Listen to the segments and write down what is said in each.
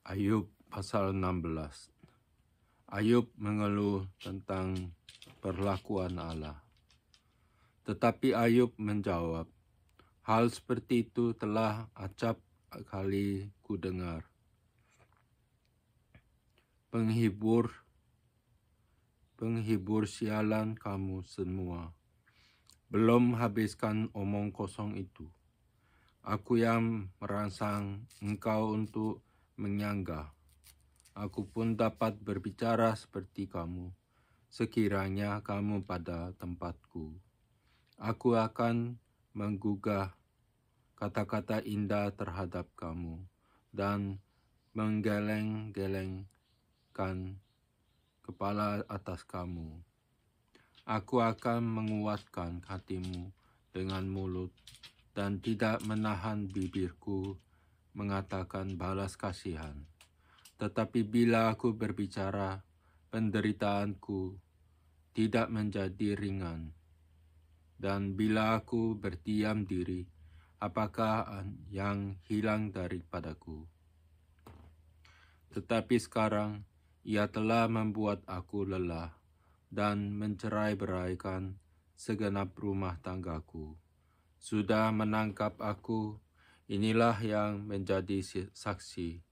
Ayub pasal 16. Ayub mengeluh tentang perlakuan Allah. Tetapi Ayub menjawab, hal seperti itu telah acap kali ku dengar. Penghibur sialan kamu semua. Belum habiskan omong kosong itu. Aku yang merangsang engkau untuk menyanggah. Aku pun dapat berbicara seperti kamu, sekiranya kamu pada tempatku. Aku akan menggugah kata-kata indah terhadap kamu dan menggeleng-gelengkan kepala atas kamu. Aku akan menguatkan hatimu dengan mulut dan tidak menahan bibirku mengatakan balas kasihan. Tetapi bila aku berbicara, penderitaanku tidak menjadi ringan. Dan bila aku berdiam diri, apakah yang hilang daripadaku? Tetapi sekarang ia telah membuat aku lelah dan mencerai-beraikan segenap rumah tanggaku. Sudah menangkap aku, inilah yang menjadi saksi.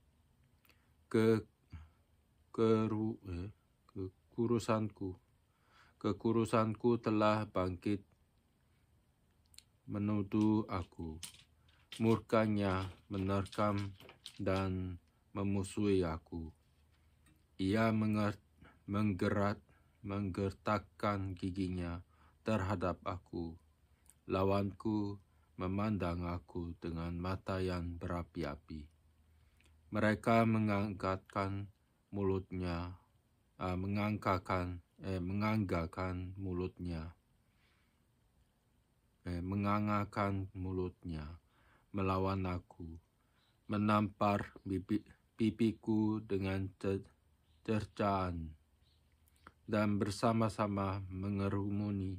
Kekurusanku telah bangkit menuduh aku. Murkanya menerkam dan memusuhi aku. Ia menggertakkan giginya terhadap aku. Lawanku memandang aku dengan mata yang berapi-api. Mereka menganggarkan mulutnya melawan aku, menampar pipiku dengan cercaan, dan bersama-sama mengerumuni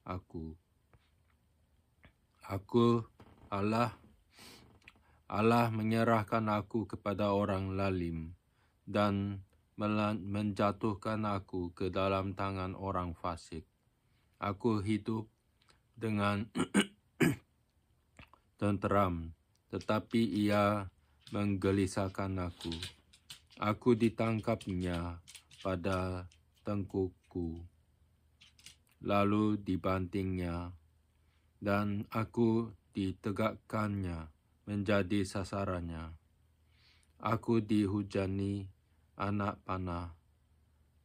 aku. Allah menyerahkan aku kepada orang lalim dan menjatuhkan aku ke dalam tangan orang fasik. Aku hidup dengan tenteram, tetapi ia menggelisahkan aku. Aku ditangkapnya pada tengkukku, lalu dibantingnya, dan aku ditegakkannya menjadi sasarannya. Aku dihujani anak panah,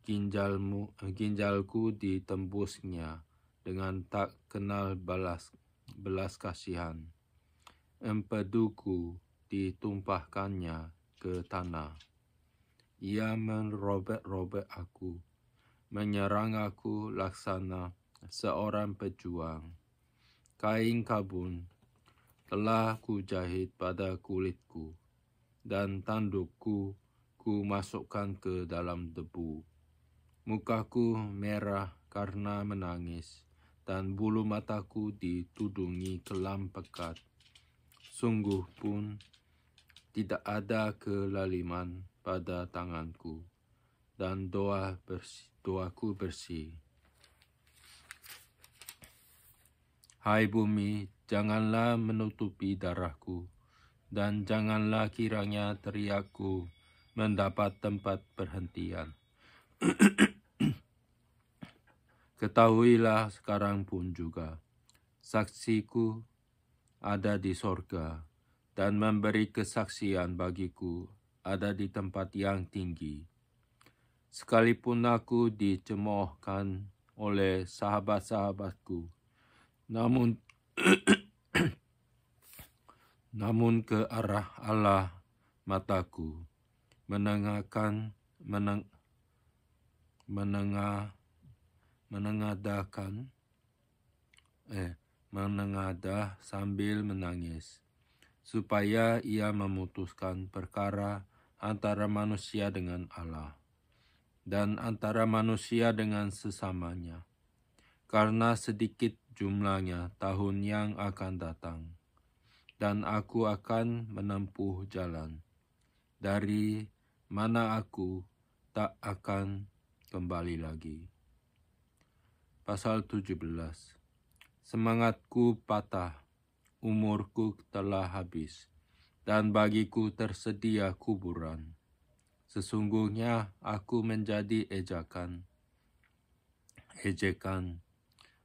ginjalku ditembusnya dengan tak kenal belas kasihan. Empeduku ditumpahkannya ke tanah. Ia merobek-robek aku, menyerang aku laksana seorang pejuang. Kain kabun telah kujahit pada kulitku, dan tandukku ku masukkan ke dalam debu. Mukaku merah karena menangis, dan bulu mataku ditudungi kelam pekat. Sungguh pun tidak ada kelaliman pada tanganku, dan doaku bersih. Hai bumi, janganlah menutupi darahku, dan janganlah kiranya teriakku mendapat tempat perhentian. Ketahuilah sekarang pun juga, saksiku ada di sorga, dan memberi kesaksian bagiku ada di tempat yang tinggi. Sekalipun aku dicemoohkan oleh sahabat-sahabatku, namun ke arah Allah mataku menengadah sambil menangis, supaya ia memutuskan perkara antara manusia dengan Allah, dan antara manusia dengan sesamanya, karena sedikit jumlahnya tahun yang akan datang. Dan aku akan menempuh jalan dari mana aku tak akan kembali lagi. Pasal 17. Semangatku patah, umurku telah habis, dan bagiku tersedia kuburan. Sesungguhnya aku menjadi ejekan,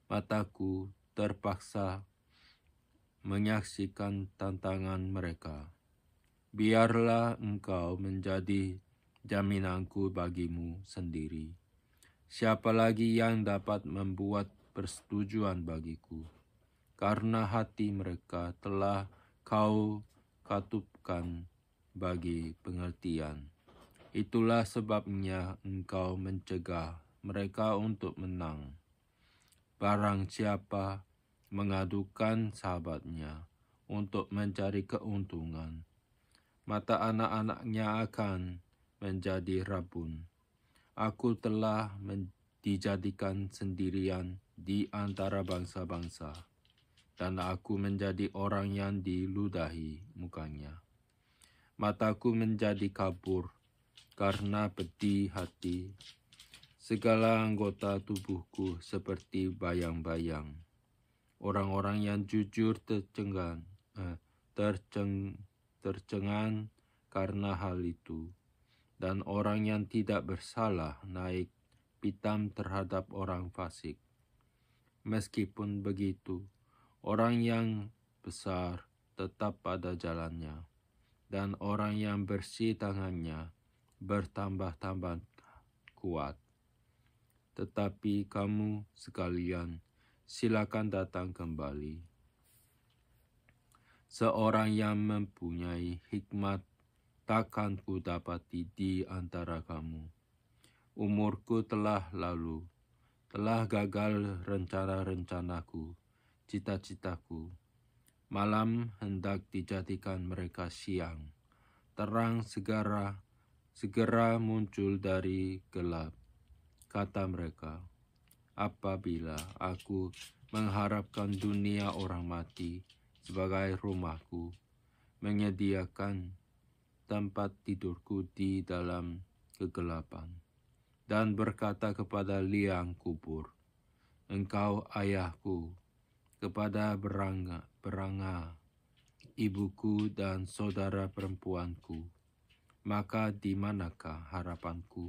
mataku terpaksa menyaksikan tantangan mereka. Biarlah engkau menjadi jaminanku bagimu sendiri. Siapa lagi yang dapat membuat persetujuan bagiku? Karena hati mereka telah kau katupkan bagi pengertian. Itulah sebabnya engkau mencegah mereka untuk menang. Barang siapa mengadukan sahabatnya untuk mencari keuntungan, mata anak-anaknya akan menjadi rabun. Aku telah dijadikan sendirian di antara bangsa-bangsa, dan aku menjadi orang yang diludahi mukanya. Mataku menjadi kabur karena pedih hati. Segala anggota tubuhku seperti bayang-bayang. Orang-orang yang jujur tercengang karena hal itu, dan orang yang tidak bersalah naik pitam terhadap orang fasik. Meskipun begitu, orang yang besar tetap pada jalannya, dan orang yang bersih tangannya bertambah-tambah kuat. Tetapi kamu sekalian, silakan datang kembali. Seorang yang mempunyai hikmat takkan ku dapati di antara kamu. Umurku telah lalu, telah gagal rencana-rencanaku, cita-citaku. Malam hendak dijadikan mereka siang. Terang segera muncul dari gelap. Kata mereka, apabila aku mengharapkan dunia orang mati sebagai rumahku, menyediakan tempat tidurku di dalam kegelapan, dan berkata kepada liang kubur, engkau ayahku, kepada beranga, ibuku dan saudara perempuanku, maka di manakah harapanku?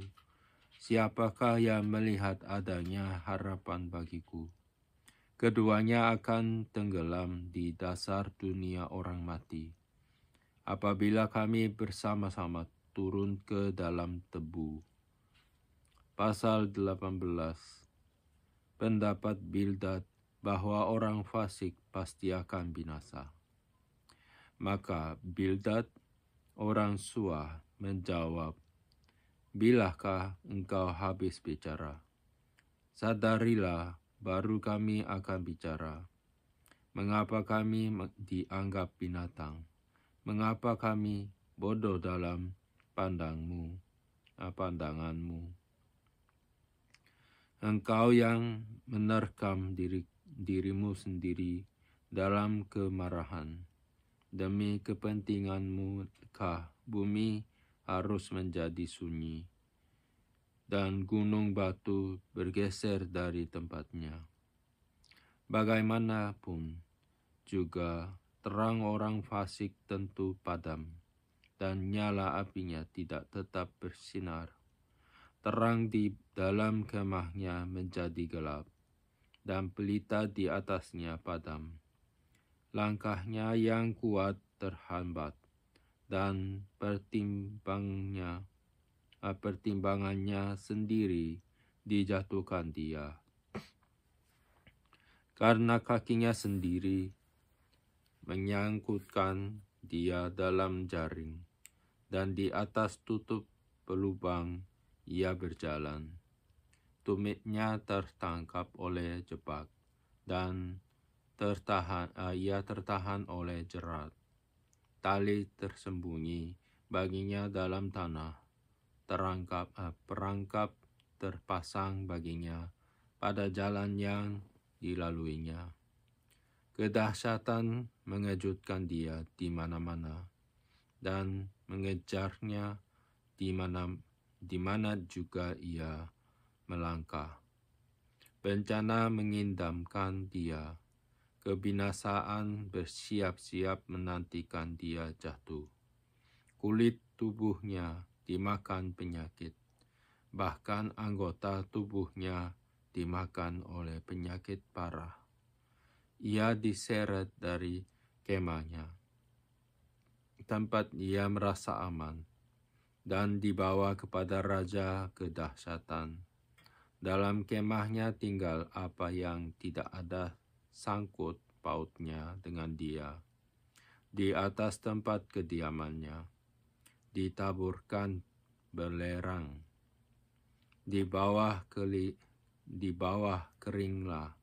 Siapakah yang melihat adanya harapan bagiku? Keduanya akan tenggelam di dasar dunia orang mati. Apabila kami bersama-sama turun ke dalam tebu. Pasal 18. Pendapat Bildad bahwa orang fasik pasti akan binasa. Maka Bildad, orang Suah, menjawab, bilakah engkau habis bicara? Sadarilah, baru kami akan bicara. Mengapa kami dianggap binatang? Mengapa kami bodoh dalam pandanganmu? Engkau yang menerkam dirimu sendiri dalam kemarahan. Demi kepentinganmu kah bumi harus menjadi sunyi, dan gunung batu bergeser dari tempatnya. Bagaimanapun juga terang orang fasik tentu padam, dan nyala apinya tidak tetap bersinar. Terang di dalam kemahnya menjadi gelap, dan pelita di atasnya padam. Langkahnya yang kuat terhambat, dan pertimbangannya sendiri dijatuhkan dia. Karena kakinya sendiri menyangkutkan dia dalam jaring, dan di atas tutup pelubang ia berjalan. Tumitnya tertangkap oleh jebak, dan ia tertahan oleh jerat. Tali tersembunyi baginya dalam tanah. Perangkap terpasang baginya pada jalan yang dilaluinya. Kedahsyatan mengejutkan dia di mana-mana, dan mengejarnya di mana juga ia melangkah. Bencana mengindamkan dia, kebinasaan bersiap-siap menantikan dia jatuh. Kulit tubuhnya dimakan penyakit, bahkan anggota tubuhnya dimakan oleh penyakit parah. Ia diseret dari kemahnya, tempat ia merasa aman, dan dibawa kepada raja kedahsyatan. Dalam kemahnya tinggal apa yang tidak ada sangkut pautnya dengan dia. Di atas tempat kediamannya ditaburkan belerang. Di bawah keringlah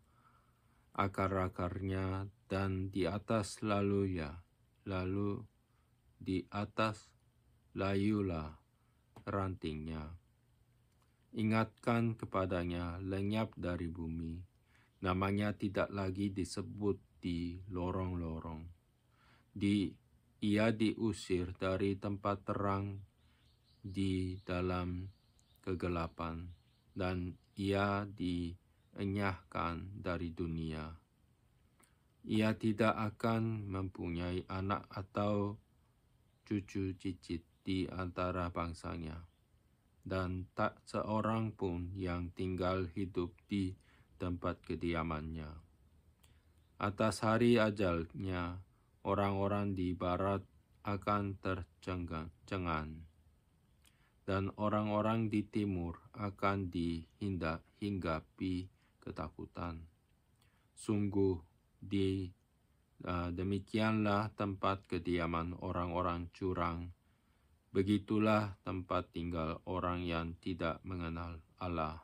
akar-akarnya, dan di atas lalu di atas layulah rantingnya. Ingatkan kepadanya, lenyap dari bumi, namanya tidak lagi disebut di lorong-lorong. Ia diusir dari tempat terang di dalam kegelapan, dan ia dienyahkan dari dunia. Ia tidak akan mempunyai anak atau cucu cicit di antara bangsanya, dan tak seorang pun yang tinggal hidup di tempat kediamannya. Atas hari ajalnya, orang-orang di barat akan tercengang, dan orang-orang di timur akan dihinggapi ketakutan. Sungguh, demikianlah tempat kediaman orang-orang curang. Begitulah tempat tinggal orang yang tidak mengenal Allah.